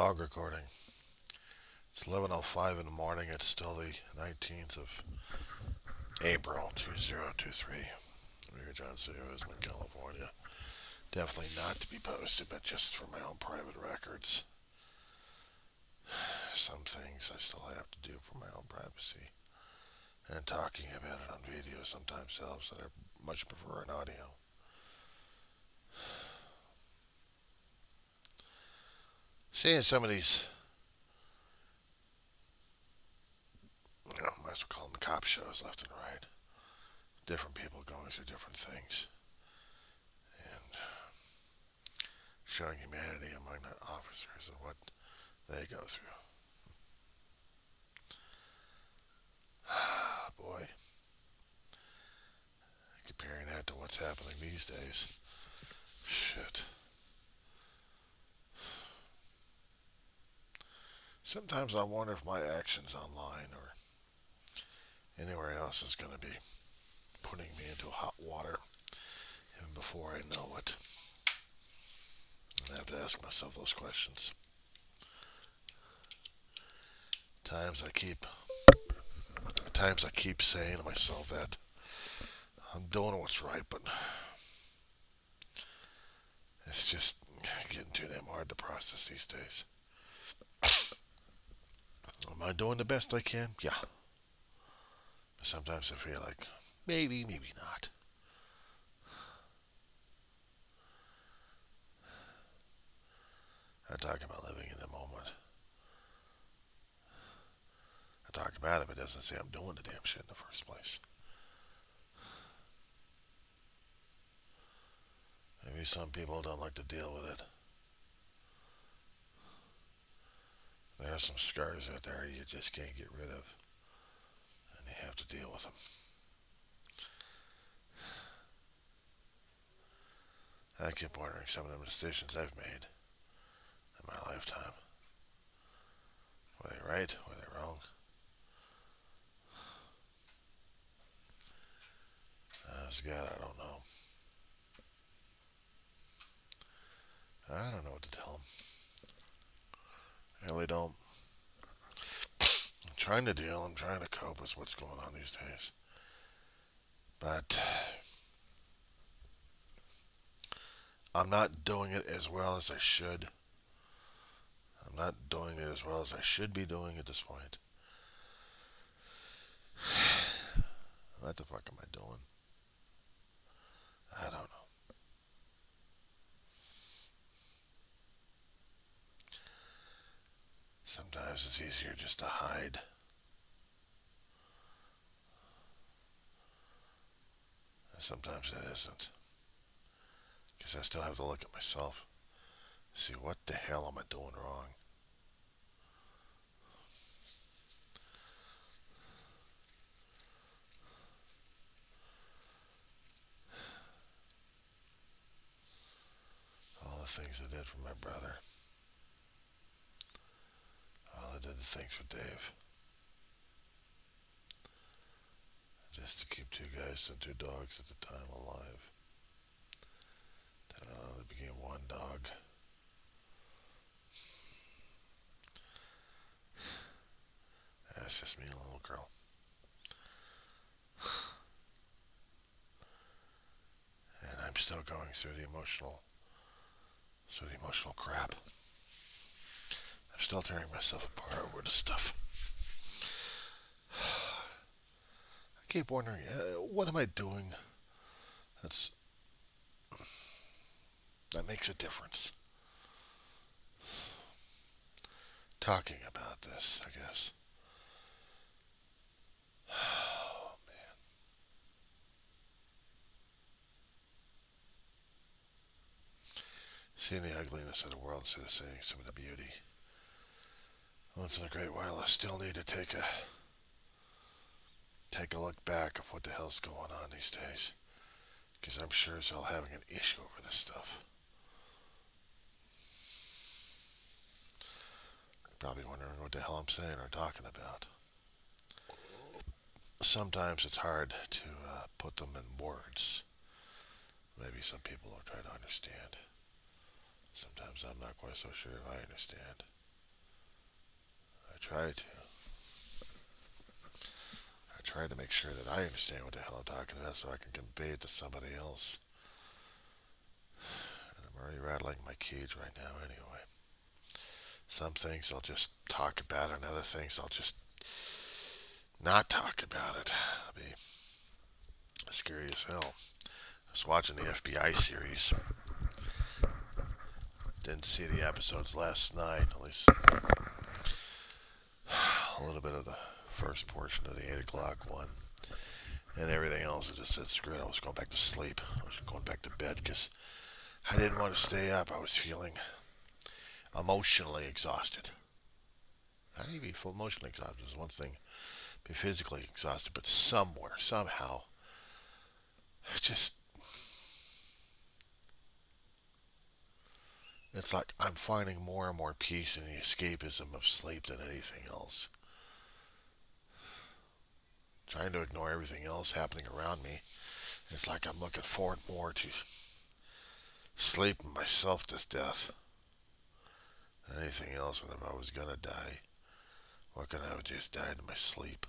Log recording. It's 11:05 in the morning. It's still the 19th of April 2023. I'm here, John City, Roseman, California. Definitely not to be posted, but just for my own private records. Some things I still have to do for my own privacy. And talking about it on video sometimes helps, that I much prefer an audio. Seeing some of these, might as well call them cop shows left and right. Different people going through different things. And showing humanity among the officers of what they go through. Boy, comparing that to what's happening these days. Shit. Sometimes I wonder if my actions online or anywhere else is going to be putting me into hot water even before I know it. I have to ask myself those questions. At times I keep saying to myself that I'm doing what's right, but it's just getting too damn hard to process these days. Am I doing the best I can? Yeah. But sometimes I feel like maybe not. I talk about living in the moment. I talk about it, but it doesn't say I'm doing the damn shit in the first place. Maybe some people don't like to deal with it. There are some scars out there you just can't get rid of, and you have to deal with them. I keep wondering some of the decisions I've made in my lifetime. Were they right? Were they wrong? As God, I don't know. I don't know what to tell them. I really don't. I'm trying to deal. I'm trying to cope with what's going on these days. But I'm not doing it as well as I should. I'm not doing it as well as I should be doing at this point. What the fuck am I doing? I don't know. Sometimes it's easier just to hide. And sometimes it isn't. Because I still have to look at myself. See, what the hell am I doing wrong? All the things I did for my brother. All I did the things for Dave. Just to keep two guys and two dogs at the time alive. It became one dog. That's just me and a little girl. And I'm still going through the emotional crap. I'm still tearing myself apart over this stuff. I keep wondering, what am I doing that's that makes a difference? Talking about this, I guess. Oh, man. Seeing the ugliness of the world instead of seeing some of the beauty. Once in a great while, I still need to take a look back of what the hell's going on these days. Because I'm sure as hell having an issue over this stuff. Probably wondering what the hell I'm saying or talking about. Sometimes it's hard to put them in words. Maybe some people will try to understand. Sometimes I'm not quite so sure if I understand. try to. I try to make sure that I understand what the hell I'm talking about so I can convey it to somebody else. And I'm already rattling my cage right now anyway. Some things I'll just talk about, and other things I'll just not talk about it. It'll be scary as hell. I was watching the FBI series. Didn't see the episodes last night, at least a little bit of the first portion of the 8 o'clock one. And everything else, I just said, screw it, I was going back to sleep. I was going back to bed because I didn't want to stay up. I was feeling emotionally exhausted. Not even emotionally exhausted is one thing. Be physically exhausted, but somewhere, somehow, just, it's like I'm finding more and more peace in the escapism of sleep than anything else. Trying to ignore everything else happening around me. It's like I'm looking forward more to sleeping myself to death than anything else. And if I was gonna die, why couldn't I have just died in my sleep?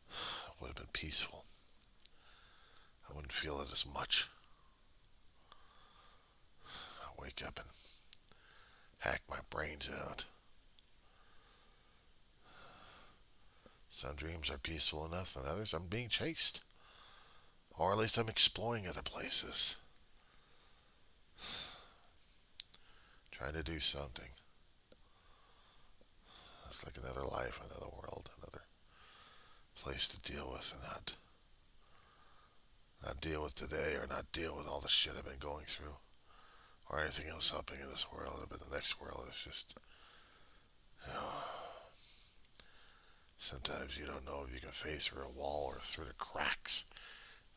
It would have been peaceful. I wouldn't feel it as much. I wake up and hack my brains out. Some dreams are peaceful enough, and others I'm being chased. Or at least I'm exploring other places. Trying to do something. It's like another life, another world, another place to deal with and not deal with today, or not deal with all the shit I've been going through, or anything else happening in this world. But the next world is just, sometimes you don't know if you can face through a wall or through the cracks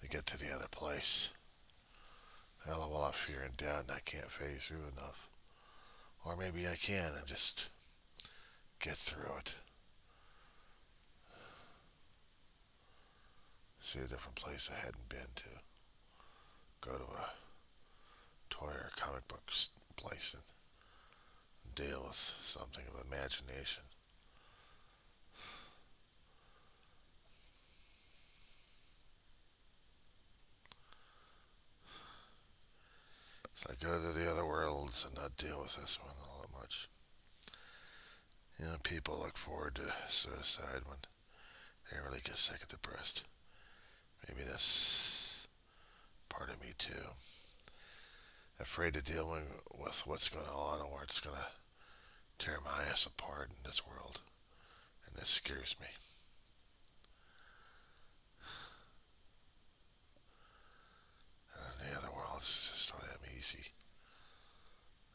to get to the other place. Hell, a lot of fear and doubt, and I can't phase through enough. Or maybe I can and just get through it. See a different place I hadn't been to. Go to a toy or comic book place and deal with something of imagination. So I go to the other worlds and not deal with this one all that much. You know, people look forward to suicide when they really get sick and depressed. Maybe that's part of me too. Afraid to deal with what's going on or it's going to tear my ass apart in this world. And this scares me. And in the other world, it's just so damn easy.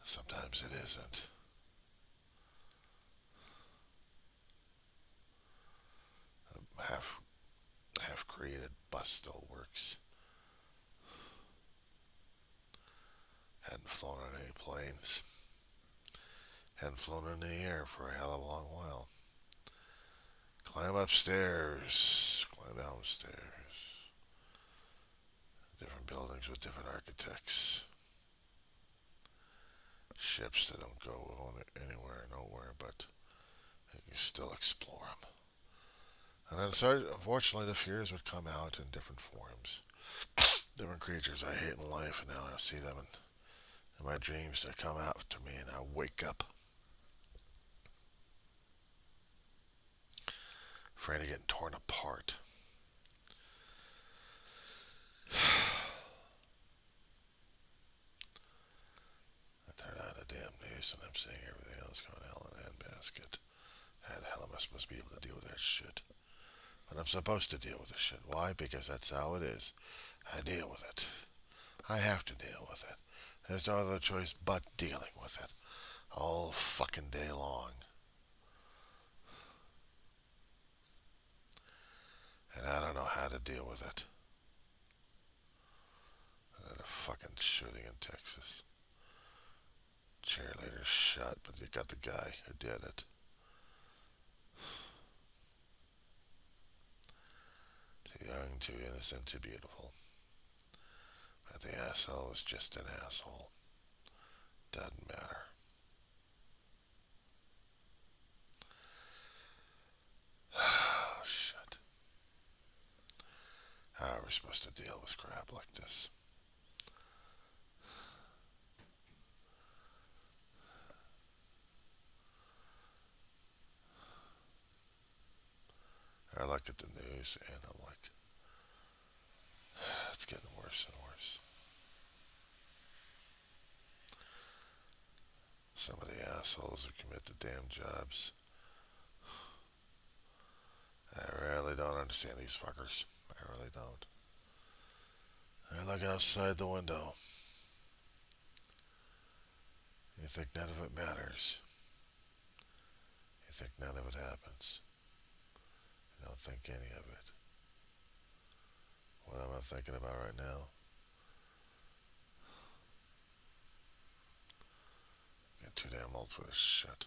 Sometimes it isn't. Half created bus still works. Hadn't flown on any planes. Hadn't flown in the air for a hell of a long while. Climb upstairs, climb downstairs. Different buildings with different architects. Ships that don't go anywhere, nowhere, but you can still explore them. And then, unfortunately, the fears would come out in different forms. Different creatures I hate in life, and now I see them in my dreams. They come out to me, and I wake up. Afraid of getting torn apart. I turn on the damn news, and I'm seeing everything else going to hell in a handbasket. How the hell am I supposed to be able to deal with that shit? But I'm supposed to deal with this shit. Why? Because that's how it is. I deal with it. I have to deal with it. There's no other choice but dealing with it. All fucking day long. And I don't know how to deal with it. And a fucking shooting in Texas. Cheerleader shot, but you got the guy who did it. Too young, too innocent, too beautiful. But the asshole was just an asshole. Doesn't matter. supposed to deal with crap like this? I look at the news and I'm like, it's getting worse and worse. Some of the assholes who commit the damn jobs. I really don't understand these fuckers. I really don't. I look outside the window. You think none of it matters. You think none of it happens. You don't think any of it. What am I thinking about right now? I'm getting too damn old for this shit.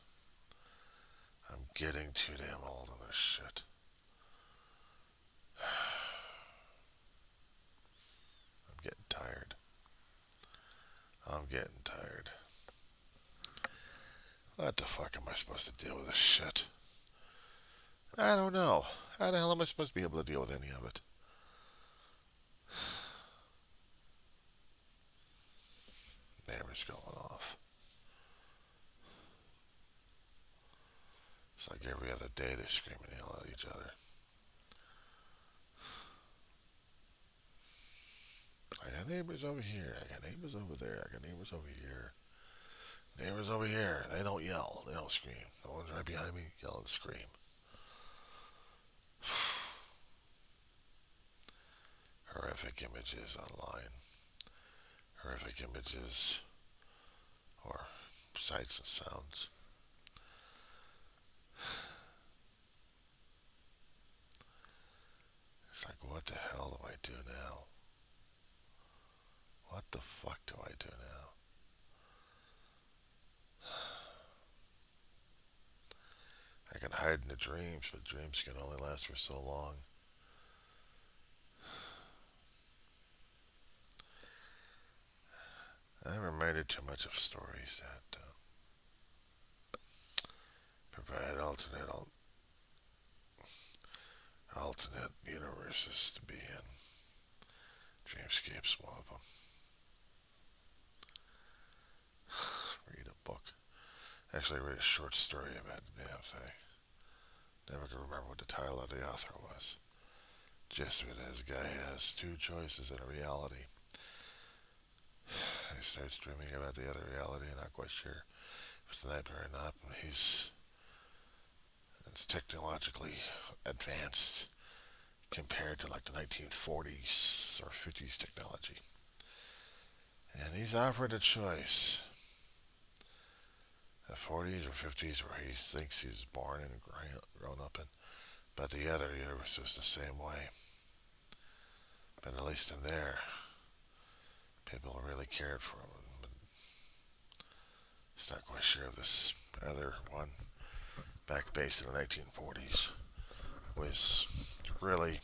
I'm getting too damn old on this shit. I'm getting tired. I'm getting tired. What the fuck am I supposed to deal with this shit? I don't know. How the hell am I supposed to be able to deal with any of it? Neighbors going off. It's like every other day they scream and yell at each other. I got neighbors over here. I got neighbors over there. I got neighbors over here. Neighbors over here. They don't yell. They don't scream. The ones right behind me yell and scream. Horrific images online. Horrific images or sights and sounds. It's like, what the hell do I do now? What the fuck do I do now? I can hide in the dreams, but dreams can only last for so long. I'm reminded too much of stories that provide alternate universes to be in. Dreamscape's one of them. Read a book. Actually, I read a short story about the damn thing. Never can remember what the title of the author was. Just of it is, a guy has two choices in a reality. He starts dreaming about the other reality, not quite sure if it's a nightmare or not. It's technologically advanced compared to like the 1940s or 50s technology. And he's offered a choice. The 40s or 50s where he thinks he was born and grown up in. But the other universe was the same way. But at least in there, people really cared for him. But he's not quite sure of this other one, back based in the 1940s, was really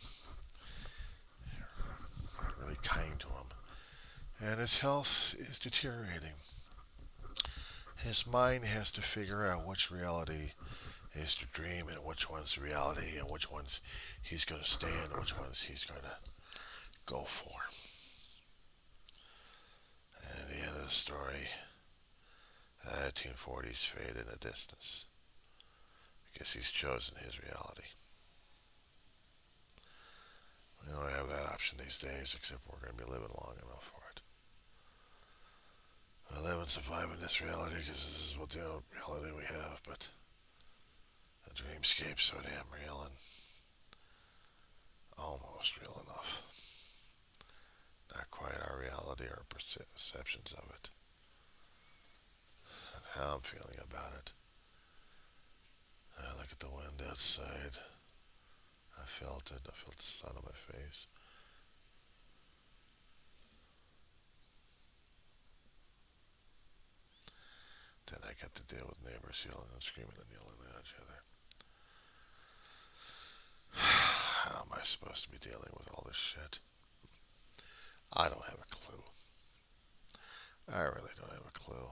kind to him. And his health is deteriorating. His mind has to figure out which reality is to dream and which one's reality and which ones he's going to stay in and which ones he's going to go for. And at the end of the story, the 1940s fade in the distance because he's chosen his reality. We don't have that option these days, except we're going to be living long enough for it. I live and survive in this reality because this is what the reality we have, but the dreamscape's so damn real and almost real enough. Not quite our reality or perceptions of it. And how I'm feeling about it. I look at the wind outside. I felt it. I felt the sun on my face. Then I get to deal with neighbors yelling and screaming and yelling at each other. How am I supposed to be dealing with all this shit? I don't have a clue. I really don't have a clue.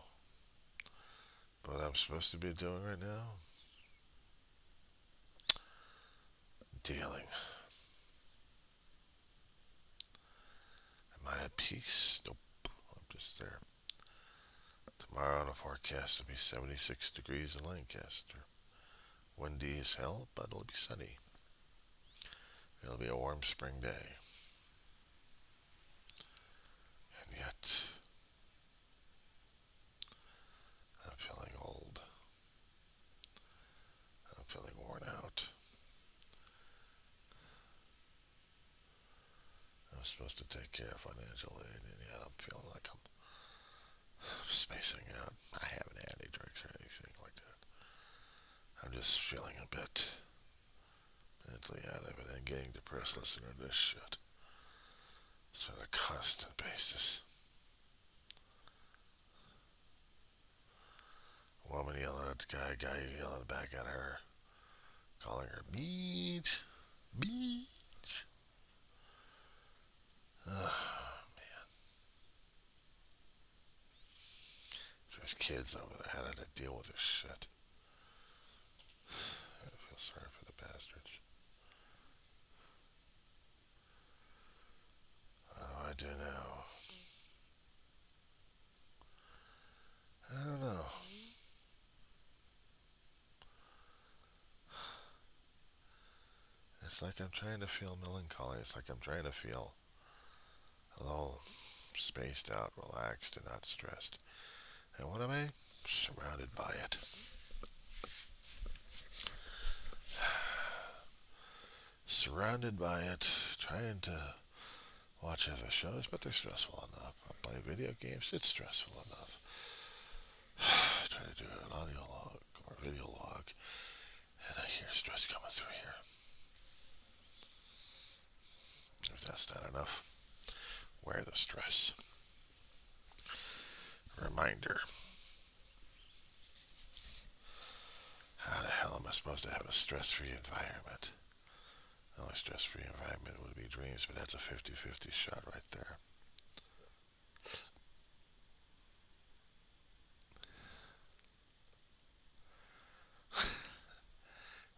But what I'm supposed to be doing right now? Dealing. Am I at peace? Nope. I'm just there. Tomorrow on the forecast will be 76 degrees in Lancaster. Windy as hell, but it'll be sunny. It'll be a warm spring day. And yet, I'm feeling old. I'm feeling worn out. I'm supposed to take care of financial aid, and yet I'm feeling like I'm spacing out. I haven't had any drinks or anything like that. I'm just feeling a bit mentally out of it and getting depressed listening to this shit. It's on a constant basis. Woman yelling at the guy yelling back at her, calling her beach, beach. Oh, man. There's kids over there having to deal with this shit. I feel sorry for the bastards. What do I do now? I don't know. It's like I'm trying to feel melancholy. It's like I'm trying to feel a little spaced out, relaxed, and not stressed. And what am I? Surrounded by it. Surrounded by it, trying to watch other shows, but they're stressful enough. I play video games, it's stressful enough. I try to do an audio log or video log, and I hear stress coming through here. If that's not enough, wear the stress. Reminder. How the hell am I supposed to have a stress-free environment? The only stress-free environment would be dreams, but that's a 50-50 shot right there.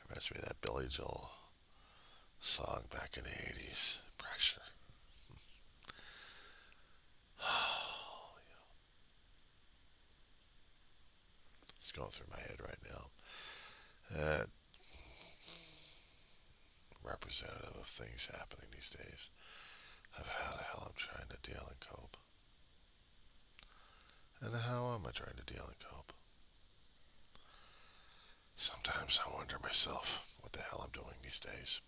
Reminds me of that Billy Joel song back in the 80s. Pressure. Oh, yeah. It's going through my head right now. Representative of things happening these days of how the hell I'm trying to deal and cope. And how am I trying to deal and cope? Sometimes I wonder myself what the hell I'm doing these days.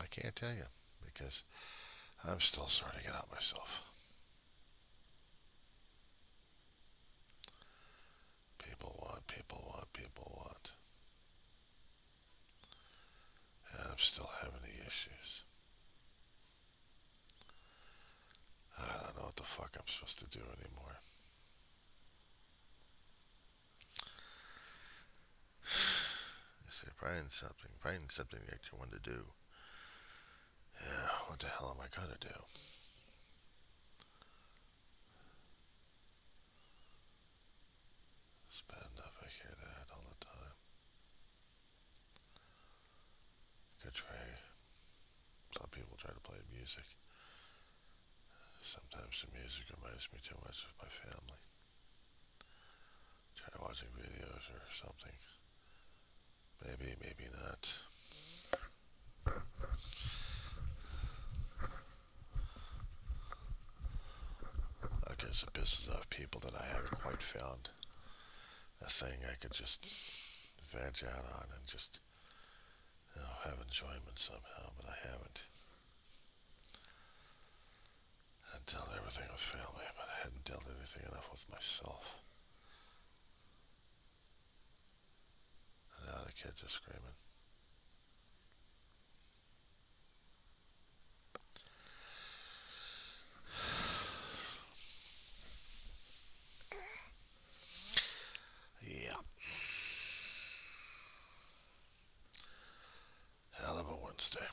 I can't tell you because I'm still sorting it out myself. People want, people want, people want. And I'm still having the issues. I don't know what the fuck I'm supposed to do anymore. You see, finding something that you want to do. Yeah, what the hell am I gonna do? It's bad enough I hear that all the time. I try. Some people try to play music. Sometimes the music reminds me too much of my family. Try watching videos or something. Maybe, maybe not. I guess it pisses off people that I haven't quite found a thing I could just veg out on and just, have enjoyment somehow, but I haven't. I dealt everything with family, but I hadn't dealt anything enough with myself. And now the kids are screaming. Yeah. Hell of a Wednesday.